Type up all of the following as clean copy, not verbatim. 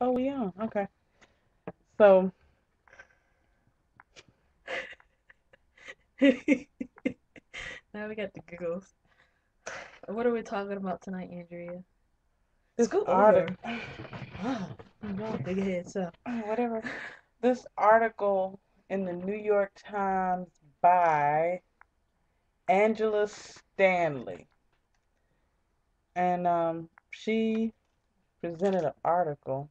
Oh, we on. Okay. So, Now we got the giggles. What are we talking about tonight, Andrea? this Scoot article, over. Wow, y'all big heads up. whatever, this article in the New York Times by Angela Stanley. And she presented an article.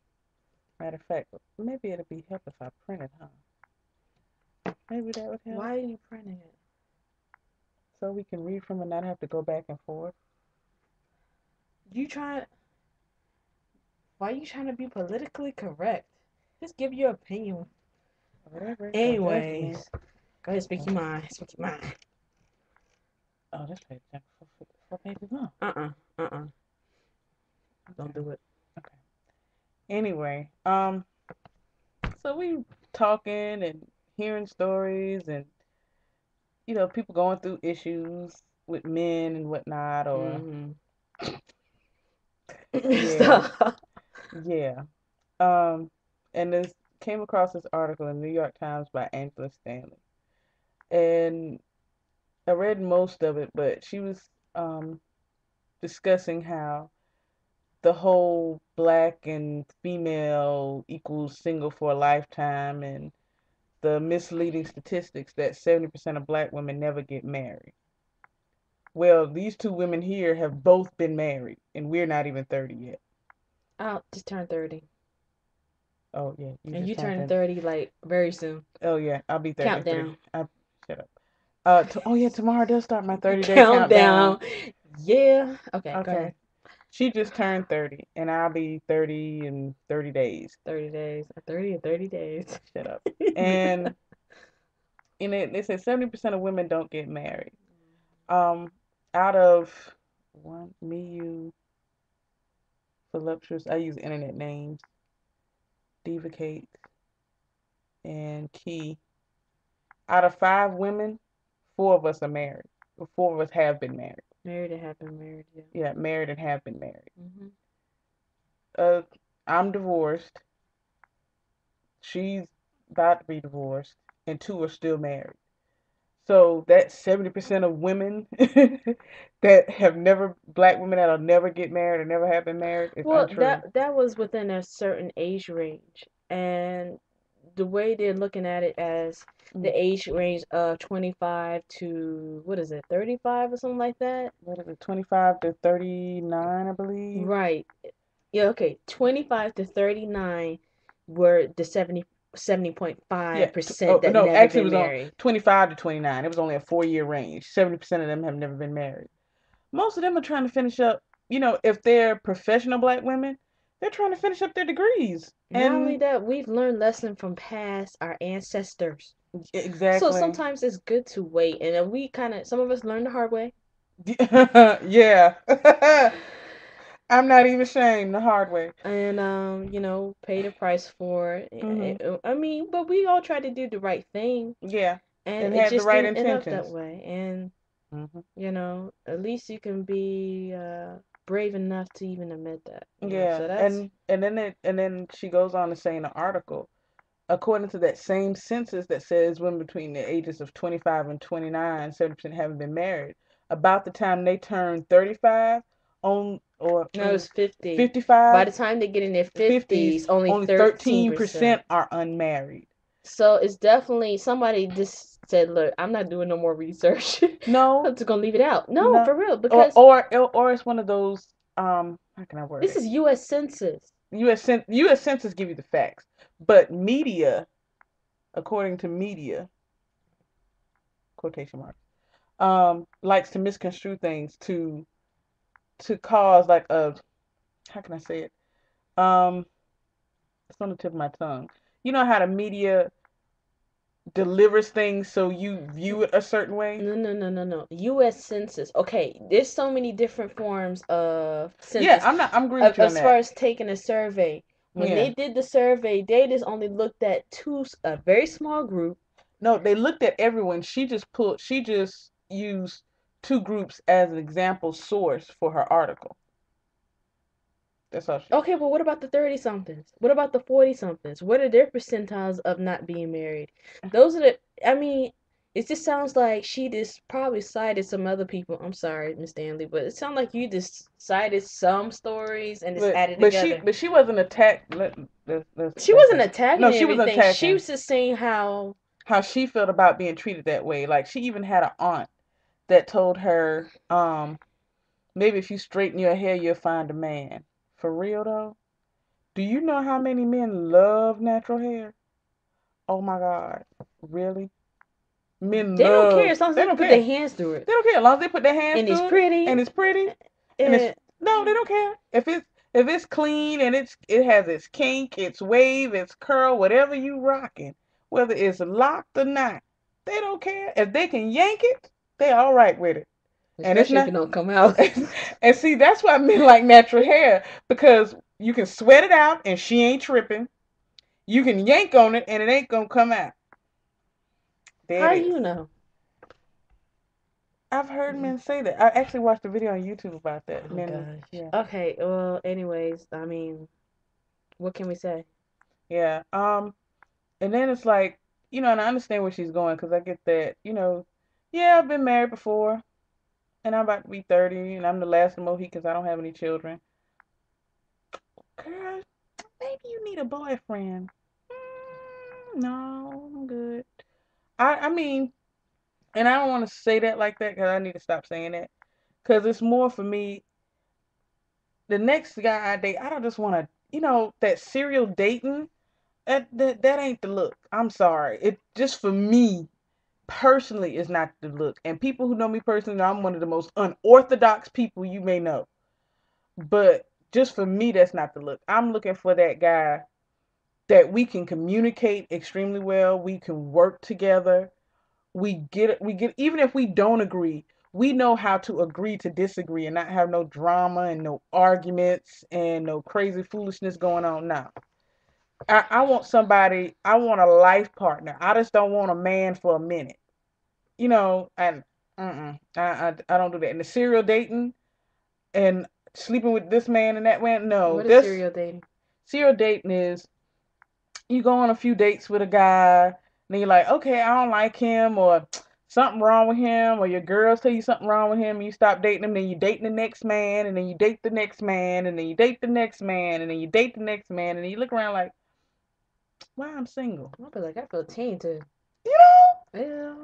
Matter of fact, maybe it'd be help if I print it, huh? Maybe that would help. Why are you printing it? So we can read from it and not have to go back and forth. You trying? Why are you trying to be politically correct? Just give your opinion. Whatever. Don't judge me. Anyways, go ahead, speak your mind. Speak your mind. Oh, this page four pages long. Uh-uh. Don't Okay. do it. Okay. Anyway, so we talking and hearing stories and people going through issues with men and whatnot, or Mm-hmm. yeah, Stop. yeah. Um, and this came across this article in the New York Times by Angela Stanley, and I read most of it, but she was um discussing how the whole black and female equals single for a lifetime, and the misleading statistics that 70% of black women never get married. Well, these two women here have both been married, and we're not even 30 yet. I'll just turn 30. Oh, yeah, you And just you turned turn 30. 30 like very soon. Oh, yeah, I'll be 33. Countdown. Shut up. Oh, yeah, tomorrow does start my 30-day countdown. Countdown. Yeah. Okay, go Okay. ahead. She just turned 30, and I'll be 30 in 30 days. 30 days. 30 and 30 days. Shut up. And in it, they said 70% of women don't get married. Um, Out of one, me, you, voluptuous, I use internet names, Diva Kate, and Key. Out of five women, four of us are married. Or four of us have been married. Married and have been married, yeah. Yeah, married and have been married. Hmm. Uh, I'm divorced. She's about to be divorced, and two are still married. So that's 70% of women that have never, black women that'll never get married or never have been married is Well, untrue. that was within a certain age range, and the way they're looking at it as the Mm. age range of 25 to what is it, 35 or something like that? What is it, 25 to 39, I believe? Right. Yeah, okay. 25 to 39 were the Yeah. 70.5% Oh, that no, never actually, it been was on married. 25 to 29. It was only a 4-year range. 70% of them have never been married. Most of them are trying to finish up, if they're professional black women, they're trying to finish up their degrees. Not only And that, we've learned lesson from past our ancestors. So exactly. sometimes it's good to wait, and then we kind of some of us learn the hard way. Yeah. I'm not even ashamed the hard way. And pay the price for Hmm. it. I mean, but we all tried to do the right thing, Yeah. and And it had the just right didn't end up that intentions. way. And Hmm. at least you can be brave enough to even admit that. Yeah. So that's And then she goes on to say in the article, according to that same census that says women between the ages of 25 and 29, 70% haven't been married. About the time they turn 35, on or no, it's 50. By 55, the time they get in their 50s, 50s, only only 13%. 13% are unmarried. So it's definitely somebody just said, "Look, I'm not doing no more research. No, I'm just gonna leave it out." No, no, for real, or because or or it's one of those. How can I word this it? is U.S. Census. U.S. Census give you the facts, but media, according to media, quotation marks, likes to misconstrue things to cause like a, how can I say it? Um, it's on the tip of my tongue. You know how the media delivers things so you view it a certain way? No, no, no, no, no. U.S. Census. Okay, there's so many different forms of Yeah, census. I'm agreeing with you on As far that. as taking a survey, when they Yeah. did the survey, they just only looked at a very small group. No, they looked at everyone. She just used two groups as an example source for her article. That's all she. Okay, but what about the 30 somethings? What about the 40 somethings? What are their percentiles of not being married? Those are the, I mean, it just sounds like she just probably cited some other people. I'm sorry, Miss Stanley, but it sounds like you just cited some stories and just But added but she together. but she wasn't attacked. Let's She face wasn't it. No, attacking she was everything. She attacking was just saying how, how she felt about being treated that way. Like she even had an aunt that told her, maybe if you straighten your hair, you'll find a man. For real though, do you know how many men love natural hair? Oh my God, really? Men they don't care love. as long as They they can don't put their care. hands through it. They don't care as long as they put their hands And it's through it and pretty. it's pretty and it's And no, they don't care if it's clean and it has its kink, its wave, its curl, whatever you rocking, whether it's locked or not, they don't care. If they can yank it, they all right with it. And it's especially if it not. don't come out. And see, that's why men like natural hair because you can sweat it out and she ain't tripping. You can yank on it and it ain't gonna come out. There How it do is. you know? I've heard men say that. I actually watched a video on YouTube about that. Oh Men, gosh. yeah, Okay, well, anyways, I mean, what can we say? yeah. And then it's like, and I understand where she's going because I get that, yeah, I've been married before, and I'm about to be 30, and I'm the last of the Mohicans. I don't have any children. Girl, maybe you need a boyfriend. No, I'm good. I mean, and I don't want to say that like that because I need to stop saying that because it's more for me. The next guy I date, I don't just want to, that serial dating. That ain't the look. I'm sorry. It just for me personally is not the look. And people who know me personally know I'm one of the most unorthodox people you may know. But just for me, that's not the look. I'm looking for that guy that we can communicate extremely well. We can work together. We get even if we don't agree, we know how to agree to disagree and not have no drama and no arguments and no crazy foolishness going on now. I want somebody, I want a life partner. I just don't want a man for a minute. And I don't do that. And the serial dating and sleeping with this man and that man, no. What is This serial dating? serial dating is you go on a few dates with a guy, and then you're like, okay, I don't like him, or something wrong with him, or your girls tell you something wrong with him, and you stop dating him, then you dating the next man, and then you date the next man, and then you date the next man, and then you date the next man, and then you look around like, why I'm single? I'll be like, I feel tainted. You know? Yeah.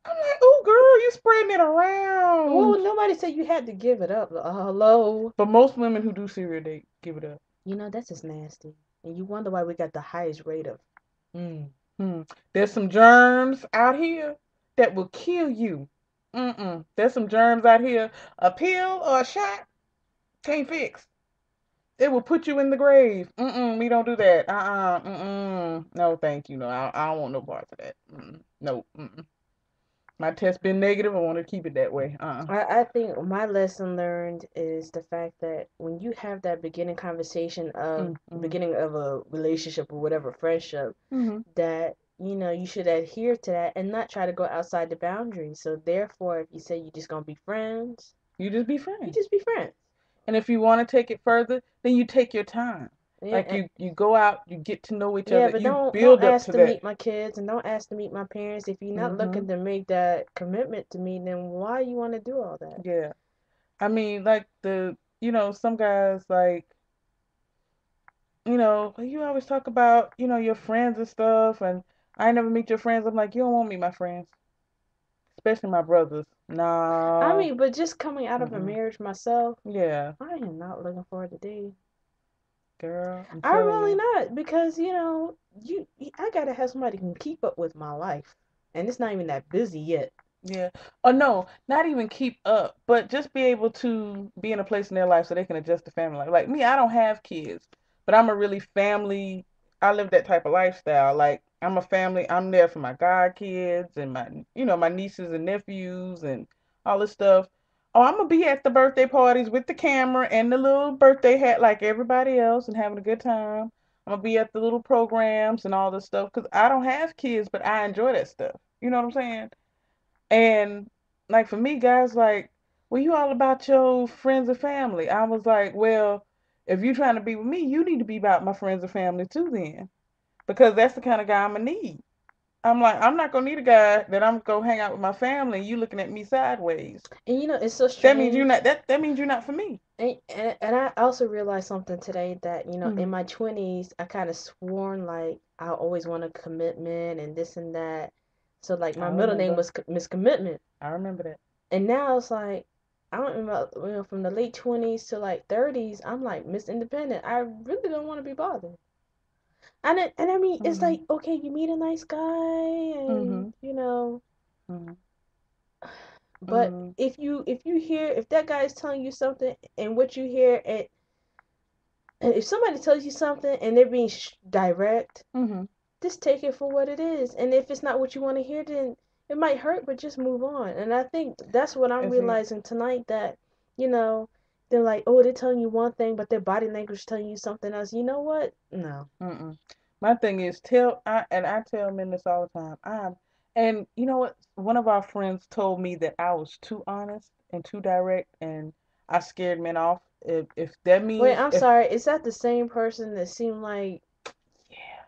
I'm like, oh girl, you spreading it around. Well, nobody said you had to give it up. Hello. But most women who do serial date give it up. You know, that's just nasty. And you wonder why we got the highest rate of. Mm. Hmm. There's some germs out here that will kill you. There's some germs out here. A pill or a shot can't fix. It will put you in the grave. We don't do that. No, thank you. No, I don't want no parts of that. No. My test been negative. I want to keep it that way. I think my lesson learned is the fact that when you have that beginning conversation of beginning of a relationship or whatever friendship, that you should adhere to that and not try to go outside the boundaries. So therefore, if you say you're just gonna be friends, You just be you friends. just be friends. And if you want to take it further, then you take your time. Like Yeah, you go out, you get to know each yeah, other, but you don't build up ask to to that. meet my kids and don't ask to meet my parents. If you're not hmm looking to make that commitment to me, then why you want to do all that? Yeah. I mean, like some guys like, you always talk about, your friends and stuff, and I never meet your friends. I'm like, you don't want me, my friends, especially my brothers. I No. mean, but just coming out of a Mm-mm. marriage myself, Yeah, I am not looking forward to dating. girl, I'm I'm telling really you. not because I gotta have somebody who can keep up with my life, and it's not even that busy yet. Yeah. Or no, not even keep up, but just be able to be in a place in their life so they can adjust to family life. Like me, I don't have kids, but I'm a really family. I live that type of lifestyle. Like I'm a family. I'm there for my god kids and my nieces and nephews and all this stuff. Oh, I'm gonna be at the birthday parties with the camera and the little birthday hat like everybody else and having a good time. I'm gonna be at the little programs and all this stuff because I don't have kids, but I enjoy that stuff. You know what I'm saying? And like for me, guys, like, well, you all about your friends and family. I was like, well, if you're trying to be with me, you need to be about my friends and family too then. Because that's the kind of guy I'm gonna need. I'm like, I'm not gonna need a guy that I'm gonna go hang out with my family and you looking at me sideways. And you know, it's so That means you're strange. not that means you're not for me. And I also realized something today that, you know, in Mm-hmm. my 20s, I kind of sworn like I always want a commitment and this and that. So like I my middle name remember. was Miss Commitment. I remember that. And now it's like I don't remember, you know, from the late 20s to like 30s, I'm like Miss Independent. I really don't want to be bothered. And I mean, it's Mm-hmm. like, okay, you meet a nice guy and, Mm-hmm. you know, Mm-hmm. but Mm-hmm. if that guy is telling you something and what you hear, and if somebody tells you something and they're being direct, Mm-hmm. just take it for what it is. And if it's not what you want to hear, then it might hurt, but just move on. And I think that's what I'm And see, realizing tonight, that, you know, they're like, oh, they're telling you one thing, but their body language is telling you something else. You know what? No. mm-mm. My thing is I tell men this all the time. And you know what? One of our friends told me that I was too honest and too direct, and I scared men off. If that Wait, means I'm if sorry. Is that the same person that seemed like? yeah.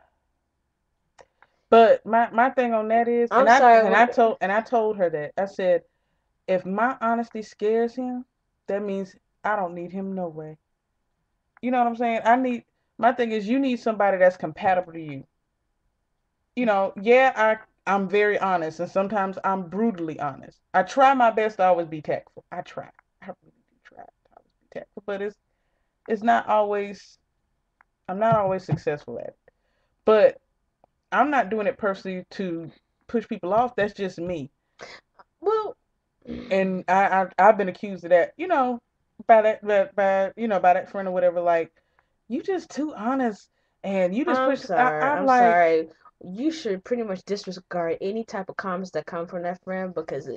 But my thing on that is, I'm sorry. I told her that I said if my honesty scares him, that means I don't need him no way. You know what I'm saying? My thing is you need somebody that's compatible to you. You know, yeah, I'm very honest and sometimes I'm brutally honest. I try my best to always be tactful. I try. I really do try to always be tactful, but it's not always I'm not always successful at it. But I'm not doing it personally to push people off. That's just me. Well, And I've been accused of that, you know, by that friend or whatever. Like, you just too honest, and you just I'm push. sorry. I'm I'm like, sorry. You should pretty much disregard any type of comments that come from that friend, because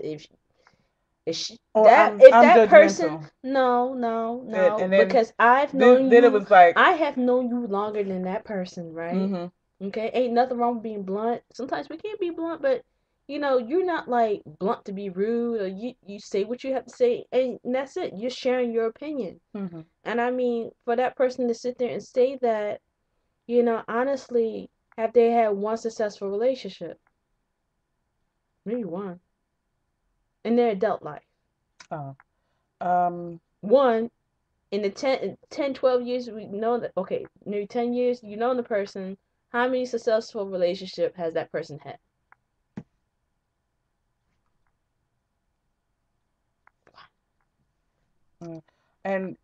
oh, if I'm that person, judgmental, no, no, no, and then because I've known then it you, was like, I have known you longer than that person, right? mm-hmm, Okay, ain't nothing wrong with being blunt. Sometimes we can't be blunt, but you know, you're not like blunt to be rude, or you say what you have to say, and that's it. You're sharing your opinion. mm-hmm, And I mean, for that person to sit there and say that, you know, honestly, have they had one successful relationship? Maybe one in their adult life. oh, um, One in the 12 years we know that, okay, maybe 10 years, you know the person, how many successful relationship has that person had? mm. And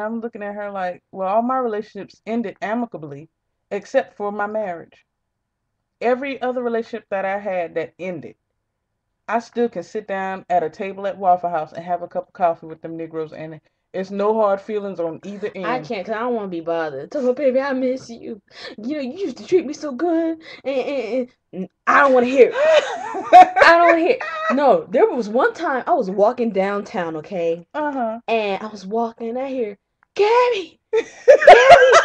I'm looking at her like, well, all my relationships ended amicably, except for my marriage. Every other relationship that I had that ended, I still can sit down at a table at Waffle House and have a cup of coffee with them Negroes, and it's no hard feelings on either I end. can't, because I don't want to be bothered. Tell her, baby, I miss you. You know, you used to treat me so good, and I don't want to hear it. I don't want to hear it. No, there was one time I was walking downtown, okay, Uh-huh. and I was walking, and I hear, Gabby, Gabby,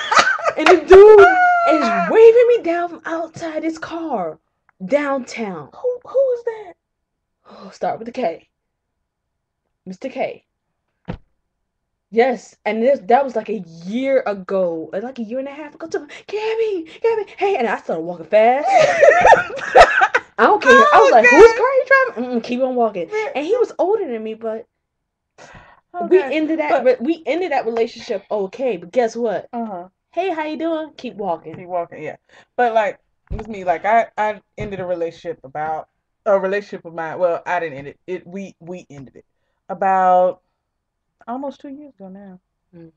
and the dude is waving me down from outside his car downtown. Who is that? Oh, start with the K, Mr. K. Yes, and that was like a year ago, like a year and a half ago. To Gabby, Gabby, hey, and I started walking fast. I don't care. I was like, whose car Oh, are you driving? Keep on walking. And he was older than me, but okay. Okay. But we ended that relationship okay. But guess what? uh-huh. Hey, how you doing? Keep walking. Keep walking, yeah. But like with me, like I ended a relationship of mine. Well, I didn't end it. We ended it about almost 2 years ago now. Mm.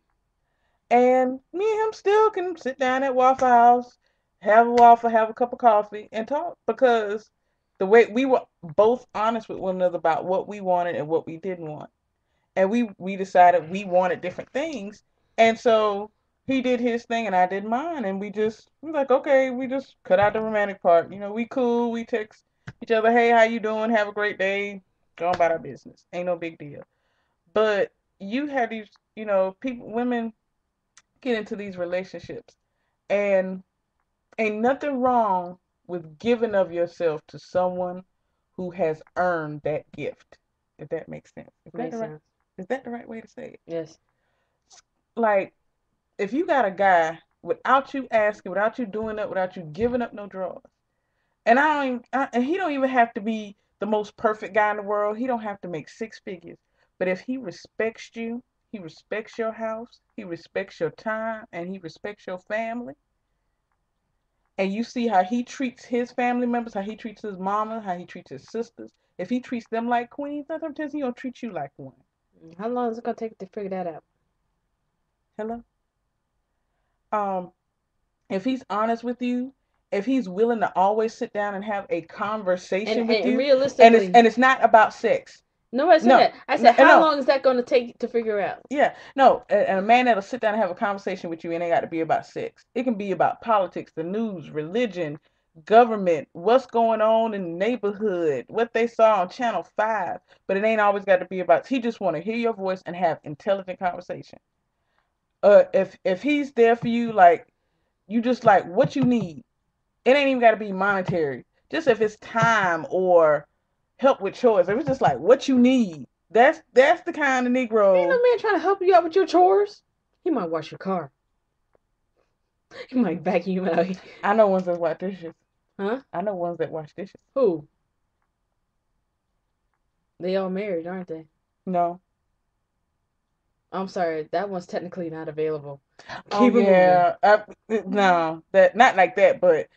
And me and him still can sit down at Waffle House, have a waffle, have a cup of coffee, and talk because the way we were both honest with one another about what we wanted and what we didn't want. And we decided we wanted different things. And so he did his thing and I did mine. And we like, okay, we just cut out the romantic part. You know, we cool, we text each other, hey, how you doing? Have a great day. Go about our business. Ain't no big deal. But you have these, you know, women get into these relationships and ain't nothing wrong with giving of yourself to someone who has earned that gift. If that makes sense. Makes sense. Is that the right way to say it? Yes. Like if you got a guy without you asking, without you doing that, without you giving up no drawers, and and he don't even have to be the most perfect guy in the world. He don't have to make six figures, but if he respects you, he respects your house, he respects your time, and he respects your family, and you see how he treats his family members, how he treats his mama, how he treats his sisters. If he treats them like queens, sometimes he gonna treat you like one. How long is it gonna take to figure that out? Hello. Um, if he's honest with you, if he's willing to always sit down and have a conversation with and you, realistically, and it's not about sex. No, I said No, that. I said, how no. long is that going to take to figure out? Yeah, no, and a man that'll sit down and have a conversation with you, and it got to be about sex. It can be about politics, the news, religion, government, what's going on in the neighborhood, what they saw on Channel 5. But it ain't always got to be about. He just want to hear your voice and have intelligent conversation. If he's there for you, like you just like what you need. It ain't even got to be monetary. Just if it's time or help with chores, if it's just like what you need. That's the kind of Negro. Ain't no man trying to help you out with your chores. He might wash your car. He might vacuum you out. I know ones that wash dishes. Huh? I know ones that wash dishes. Who? They all married, aren't they? No. I'm sorry, that one's technically not available. Keep it moving. No, that not like that. But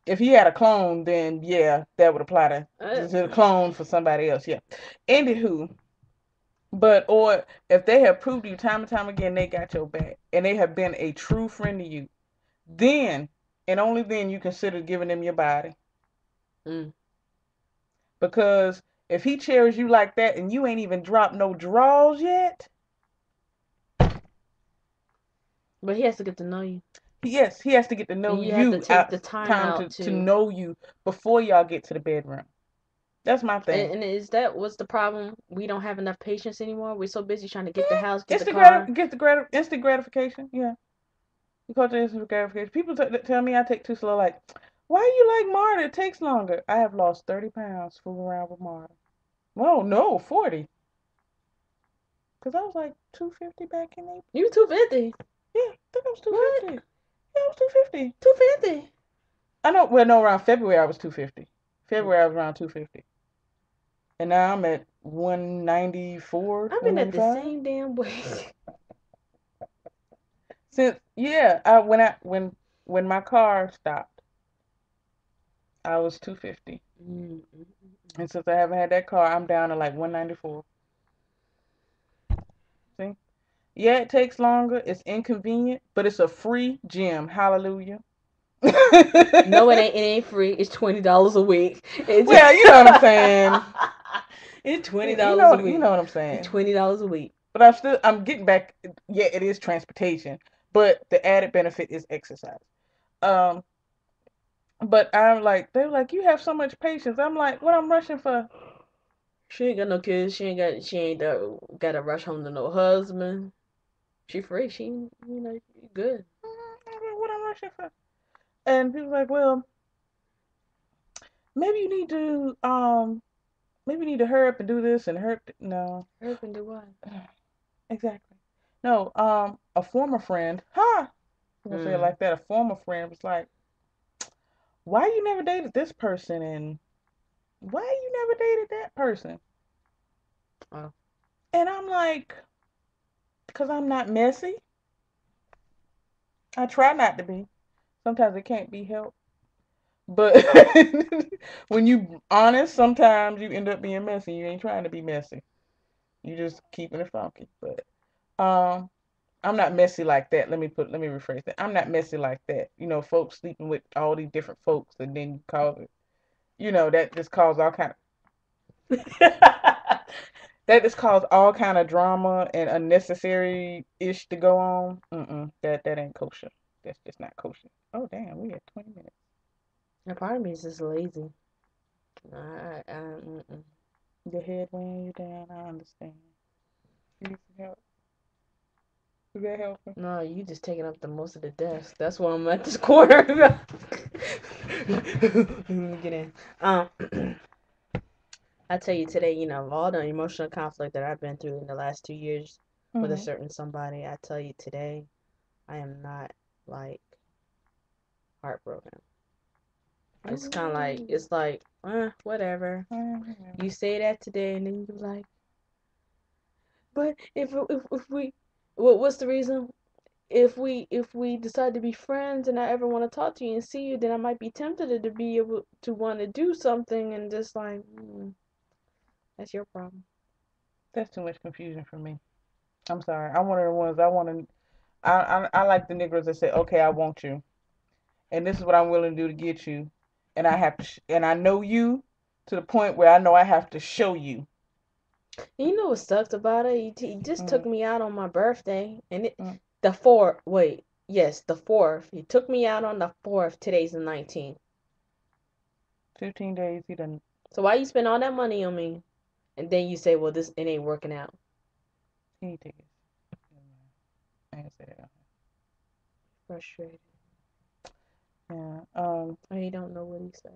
if he had a clone, then yeah, that would apply to the clone for somebody else. Yeah. Anywho, but or if they have proved you time and time again they got your back and they have been a true friend to you, then and only then you consider giving them your body. Because if he cherishes you like that and you ain't even dropped no draws yet. But he has to get to know you. Yes, he has to get to know you. Have to take the time to know you before y'all get to the bedroom. That's my thing. And is that what's the problem? We don't have enough patience anymore. We're so busy trying to get the house, get the car, get the instant gratification. Yeah, you call it instant gratification. People tell me I take too slow. Like, why you like Marta? It takes longer. I have lost 30 pounds fooling around with Marta. Oh no, 40. Cause I was like 250 back in April. You 250? Yeah, I think I was 250. What? Yeah, I was 250. 250. I know. Well, no, around February I was 250. February I was around 250. And now I'm at 194. I've been at the same damn weight. Since when my car stopped, I was 250. And since I haven't had that car, I'm down to like 194. See? Yeah, it takes longer. It's inconvenient, but it's a free gym. Hallelujah. No, it ain't free. It's $20 a week. Well, you know what I'm saying. It's $20 a week. You know what I'm saying. It's $20 a week. But I'm getting back. Yeah, it is transportation, but the added benefit is exercise. But I'm like, they're like, you have so much patience. I'm like, what I'm rushing for? She ain't got no kids. She ain't got to rush home to no husband. She free. She good. What I'm rushing for? And people like, well, maybe you need to hurry up and do this and hurry up and do what? Exactly. No, a former friend, I'm gonna say it like that. A former friend was like, why you never dated this person and why you never dated that person? Oh. And I'm like, because I'm not messy. I try not to be. Sometimes it can't be helped. But when you honest, sometimes you end up being messy. You ain't trying to be messy. You just keeping it funky. But I'm not messy like that. Let me rephrase that. I'm not messy like that. You know, folks sleeping with all these different folks and then you cause it. You know, that just cause all kind of that just caused all kind of drama and unnecessary ish to go on. That ain't kosher. That's just not kosher. Oh damn, we had 20 minutes. Now, part of me is just lazy. Your head weighing you down. I understand. You need some help. Is that helping? No, you just taking up the most of the desk. That's why I'm at this corner. Let me get in. I tell you today, of all the emotional conflict that I've been through in the last 2 years with a certain somebody, I tell you today, I am not like heartbroken. It's kind of like, it's like, whatever. You say that today, and then you're like, but if we, what's the reason? If we decide to be friends and I ever want to talk to you and see you, then I might be tempted to be able to want to do something, and just like, that's your problem. That's too much confusion for me. I'm sorry. I'm one of the ones I want to. I like the niggas that say, okay, I want you, and this is what I'm willing to do to get you, and I have to, and I know you to the point where I know I have to show you. And you know what sucks about it? He just took me out on my birthday, and the 4th. Wait, yes, the 4th. He took me out on the 4th. Today's the 19th. 15 days. He done. So why you spend all that money on me, and then you say, well, it ain't working out? He ain't take it. I ain't say that. Frustrated. Yeah. He don't know what he said.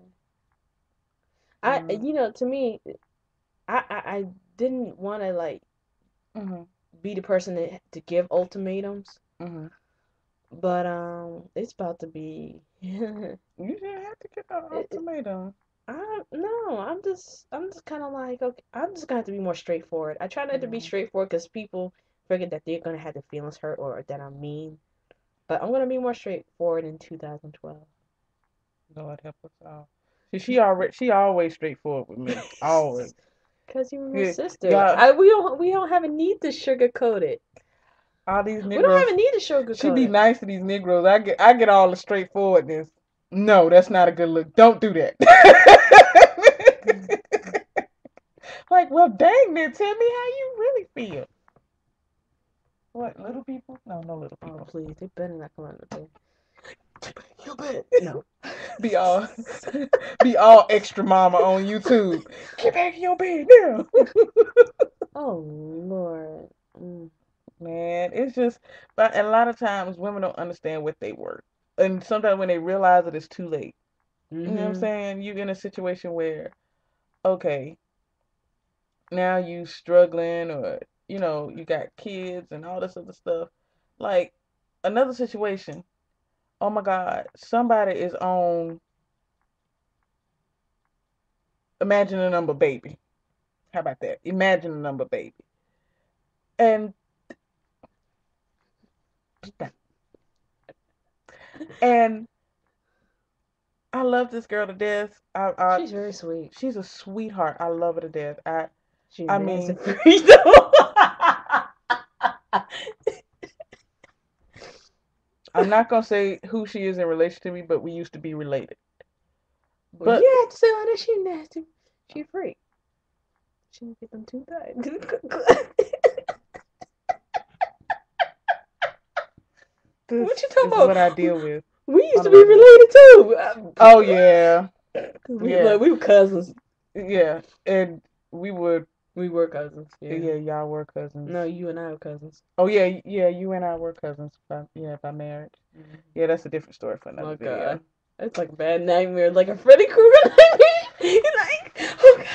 To me, I didn't want to like be the person to give ultimatums. But it's about to be. You didn't have to get an ultimatum. I'm just kind of like, okay, I'm just gonna have to be more straightforward. I try not to be straightforward because people forget that they're gonna have their feelings hurt or that I'm mean. But I'm gonna be more straightforward in 2012. Lord help us all. She always straightforward with me. Always. Cause you're my sister. We don't have a need to sugarcoat it. All these Negroes. We don't have a need to sugarcoat it. She be nice to these Negroes. I get all the straightforwardness. No, that's not a good look. Don't do that. Like, well, dang, then tell me how you really feel. What, little people? No little people. Oh, please, they better not come out there. You bet. No. Be all extra mama on YouTube. Get back in your bed now. Oh Lord. Man, it's just, but a lot of times women don't understand what they work, and sometimes when they realize it, it's too late. You know what I'm saying? You're in a situation where, okay, now you struggling, or you got kids and all this other stuff. Like another situation. Oh my God, somebody is on Imagine a Number Baby. How about that? Imagine a Number Baby. And I love this girl to death. She's very sweet. She's a sweetheart. I love her to death. I mean, I'm not gonna say who she is in relation to me, but we used to be related. Well, but you have to say all that. She nasty. She freak. She didn't get them too tight. What you talking about? What I deal with. We used to be related too. Oh yeah. We were cousins. Yeah, and we were cousins. Yeah, y'all were cousins. No, you and I were cousins. Oh yeah, you and I were cousins. By marriage. Yeah, that's a different story for another video. God. It's like a bad nightmare, like a Freddy Krueger nightmare. Like, oh God.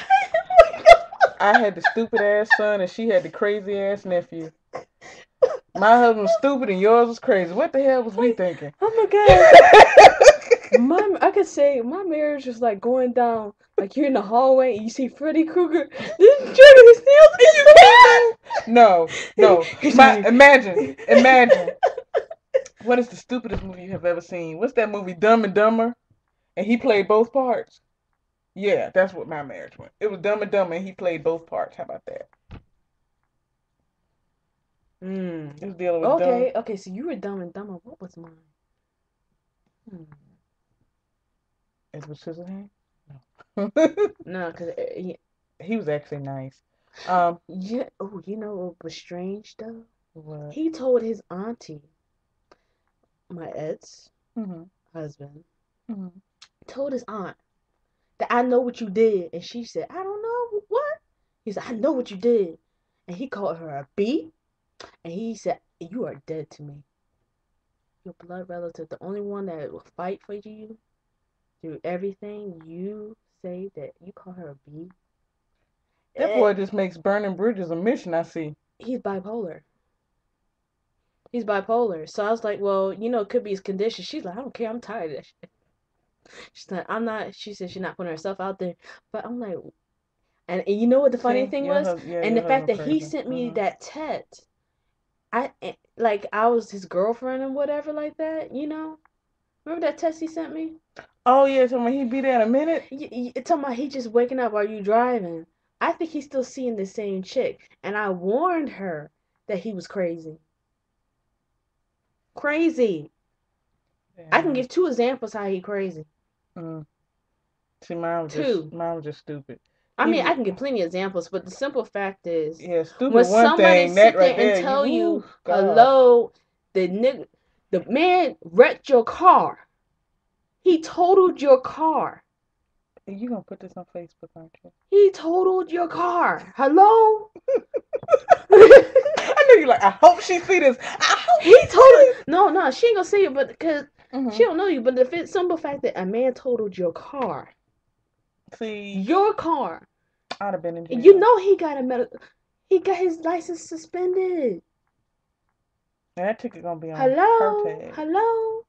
I had the stupid ass son, and she had the crazy ass nephew. My husband was stupid, and yours was crazy. What the hell was we thinking? Oh my God. I could say my marriage was like going down. Like you're in the hallway and you see Freddy Krueger, this dragging his nails, and you can't. No. Imagine. What is the stupidest movie you have ever seen? What's that movie, Dumb and Dumber? And he played both parts. Yeah, that's what my marriage was. It was Dumb and Dumber, and he played both parts. How about that? It was dealing with Dumb. Okay, so you were Dumb and Dumber. What was mine? Edward Scissorhands? No. No, because he was actually nice. Yeah. Oh, you know what was strange though? What? He told his auntie, my ex husband, told his aunt that I know what you did, and she said, I don't know what. He said, I know what you did, and he called her a B, and he said, you are dead to me. Your blood relative, the only one that will fight for you through everything. You say that you call her a B. That boy just makes burning bridges a mission. I see. He's bipolar. He's bipolar. So I was like, well, it could be his condition. She's like, I don't care. I'm tired of that shit. She's like, I'm not. She said she's not putting herself out there. But I'm like, and you know what the funny thing was? And the fact that he sent me that text, I was his girlfriend and whatever like that. Remember that text he sent me? Oh yeah, so when he be there in a minute. It's talking about he just waking up while you driving. I think he's still seeing the same chick, and I warned her that he was crazy. Crazy. Yeah. I can give 2 examples how he crazy. See, mine was just stupid. I mean, I can give plenty of examples, but the simple fact is, stupid. When somebody sit there and tell you, hello, the man wrecked your car. He totaled your car. You gonna put this on Facebook, aren't you? He totaled your car. Hello? I know you like, I hope she see this. I hope he totaled. No, she ain't gonna see it, but because she don't know you. But the simple fact that a man totaled your car. See, your car. I'd have been in jail. You know he got he got his license suspended. That ticket gonna be on her pay. Hello.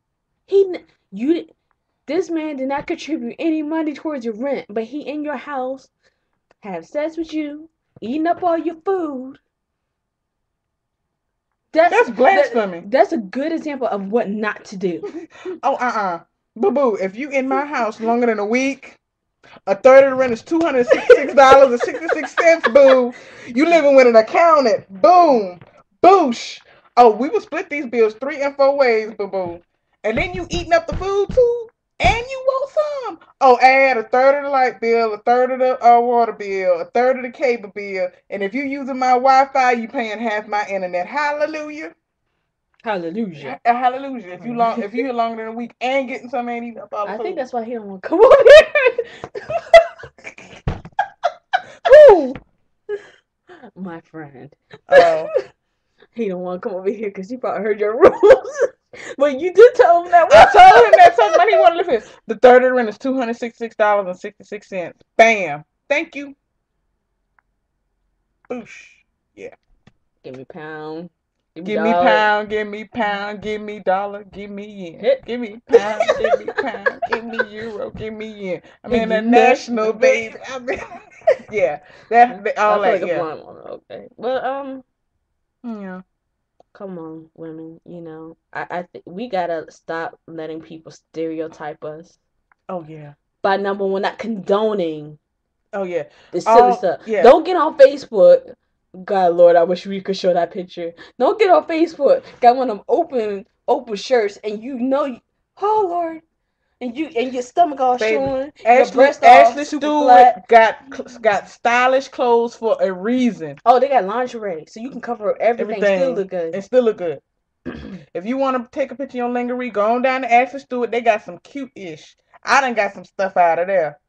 This man did not contribute any money towards your rent, but he in your house, have sex with you, eating up all your food. That's blasphemy. That's a good example of what not to do. Oh, boo-boo, if you in my house longer than a week, a third of the rent is $266.66, boo. You living with an accountant. Boom. Boosh. Oh, we will split these bills 3 and 4 ways, boo-boo. And then you eating up the food, too? And you want some. Oh, add a third of the light bill, a third of the water bill, a third of the cable bill. And if you using my Wi-Fi, you paying half my internet. Hallelujah. Hallelujah. Hallelujah. If you here longer than a week and getting some ain't eating up all the food. I think that's why he don't want to come over here. Who? My friend. Oh. He don't want to come over here because he probably heard your rules. But you did tell him that. I told him that something he wanted to live here. The third of the rent is $266.66. Bam. Thank you. Boosh. Yeah. Give me pound. Give me pound, give me pound, give me dollar, give me yen. Give me pound, give me pound, give me euro, give me yen. I mean, a national baby. I mean, yeah. All that, like yeah. Okay. Well, yeah. Come on, women. I think we gotta stop letting people stereotype us. Oh yeah. By number one, not condoning. Oh yeah. The silly stuff. Yeah. Don't get on Facebook. God, Lord, I wish we could show that picture. Don't get on Facebook. Got one of them open shirts, and oh Lord, and your stomach all showing. Ashley Stewart got stylish clothes for a reason. Oh, they got lingerie, so you can cover everything. Still look good. And still look good. If you want to take a picture of your lingerie, go on down to Ashley Stewart. They got some cute-ish. I done got some stuff out of there,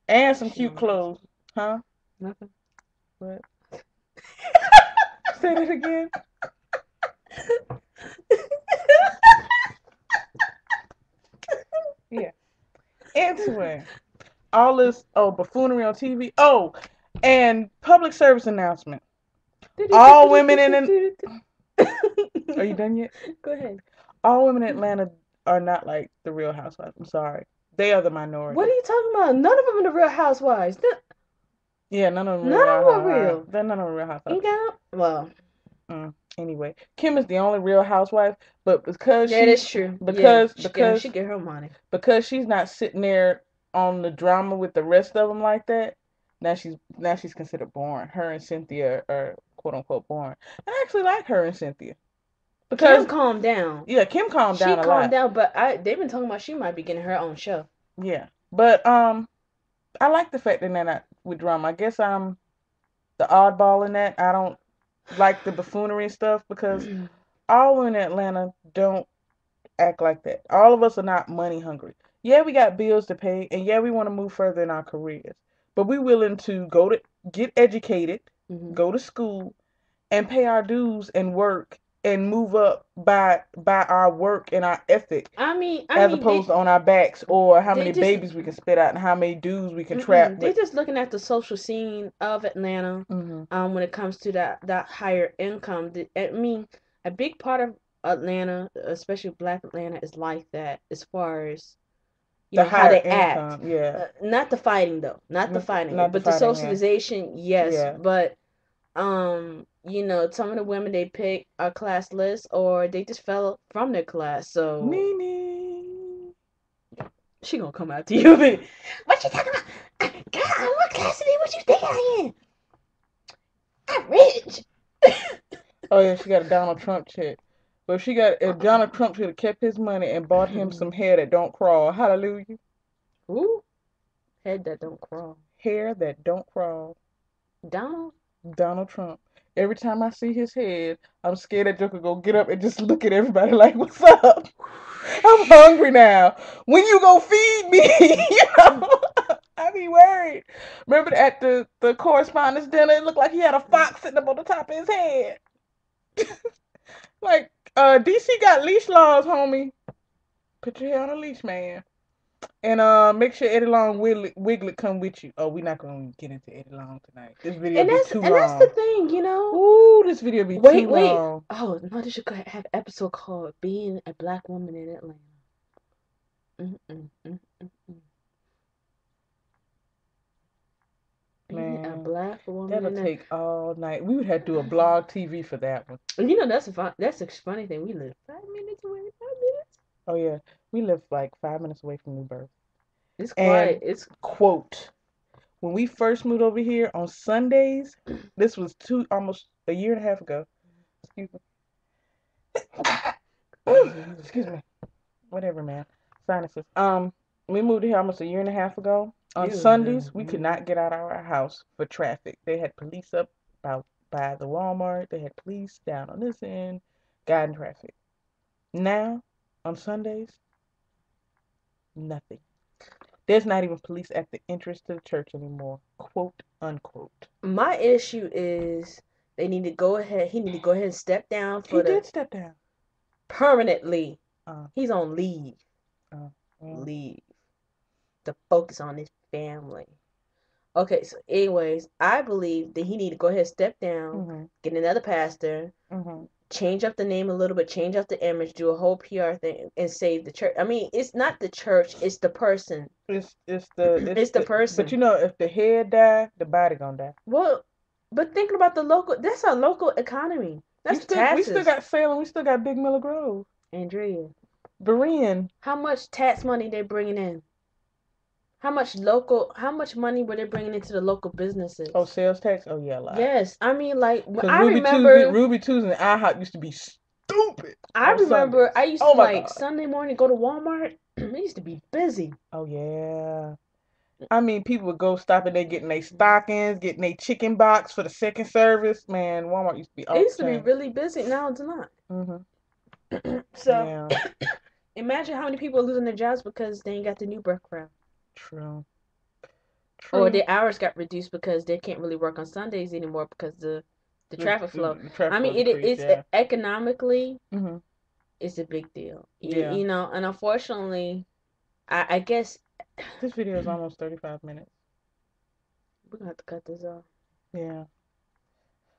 and some cute clothes. Huh? Nothing. What? Say that again. Yeah. Anyway, all this buffoonery on TV. Oh, and public service announcement. All women in Are you done yet? Go ahead. All women in Atlanta are not like the Real Housewives. I'm sorry. They are the minority. What are you talking about? None of them are the Real Housewives. Yeah, none of them are real. They're none of them Real Housewives. You got well. Anyway, Kim is the only Real Housewife, but because that's true. Because she get her money. Because she's not sitting there on the drama with the rest of them like that. Now she's considered boring. Her and Cynthia are quote unquote boring. And I actually like her and Cynthia. Because Kim calmed down. Yeah, Kim calmed down a lot. She calmed down, but they've been talking about she might be getting her own show. Yeah, but I like the fact that they're not with drama. I guess I'm the oddball in that. I don't like the buffoonery and stuff because all women in Atlanta don't act like that. All of us are not money hungry. Yeah, we got bills to pay, and yeah, we want to move further in our careers. But we're willing to get educated, go to school, and pay our dues and work and move up by our work and our ethic. As opposed to on our backs or how many babies we can spit out and how many dudes we can trap. They're just looking at the social scene of Atlanta. When it comes to that higher income. A big part of Atlanta, especially Black Atlanta, is like that as far as The how higher they act. income, yeah. Not the fighting though, not the fighting, Not the but the fighting, yeah. socialization, yes. Yeah. But some of the women they pick are classless or they just fell from their class. So Nene. she gonna come out to you. What you talking about? Girl, I want Cassidy. What you think I am? I'm rich. Oh yeah, she got a Donald Trump chick. But if Donald Trump should have kept his money and bought him some hair that don't crawl. Hallelujah. Ooh, head that don't crawl. Hair that don't crawl. Donald Trump. Every time I see his head, I'm scared that Joker go get up and just look at everybody like, "What's up? I'm hungry now. When you go feed me?" I be worried. Remember at the correspondence dinner, it looked like he had a fox sitting up on the top of his head. Like, DC got leash laws, homie. Put your hair on a leash, man. And make sure Eddie Long Wiglet come with you. Oh, we're not gonna get into Eddie Long tonight. This video be too long. And that's the thing, Ooh, this video be too long. Oh no, they should have an episode called "Being a Black Woman in Atlanta." Being a black woman. That'll take all night. We would have to do a blog TV for that one. That's a funny thing. We live 5 minutes away. 5 minutes. Oh yeah, we live like 5 minutes away from New Birth. It's quiet. It's quote. When we first moved over here on Sundays, this was almost a year and a half ago. Excuse me. Excuse me. Whatever, man. Sinuses. We moved here almost a year and a half ago. On Sundays, we could not get out of our house for traffic. They had police up by the Walmart. They had police down on this end, guiding traffic. Now, on Sundays, nothing. There's not even police at the entrance to the church anymore, quote unquote. My issue is he need to go ahead and step down he did step down permanently. He's on leave. Leave to focus on his family. Okay, so anyways, I believe that he need to go ahead and step down, get another pastor, change up the name a little bit, change up the image, do a whole PR thing, and save the church. I mean, it's not the church, it's the person. It's the person. But if the head die, the body gonna die. Well, but thinking about that's our local economy. That's taxes. We still got Salem. We still got Big Miller Grove. Andrea. Berean. How much tax money they bringing in? How much money were they bringing into the local businesses? Oh, sales tax? Oh, yeah, a lot. Yes. I mean, like, I remember... Ruby Tuesday and IHOP used to be stupid. I remember Sundays. I used to, God. Sunday morning, go to Walmart. It used to be busy. Oh, yeah. I mean, people would go stop and they getting their stockings, getting their chicken box for the second service. Man, Walmart used to be It used to be really busy. Now it's not. So, imagine how many people are losing their jobs because they ain't got the New Birth crowd. True. Or their hours got reduced because they can't really work on Sundays anymore because the traffic flow. I mean, it's economically, it's a big deal. Yeah. And unfortunately, I guess this video is almost 35 minutes. We're gonna have to cut this off. Yeah.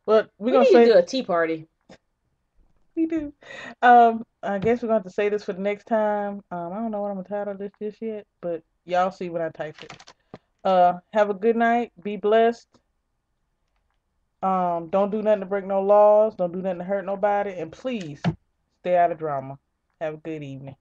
But we need to do a tea party. We do. I guess we're going to have to say this for the next time. I don't know what I'm gonna title this just yet, but y'all see when I type it. Have a good night. Be blessed. Don't do nothing to break no laws. Don't do nothing to hurt nobody. And please stay out of drama. Have a good evening.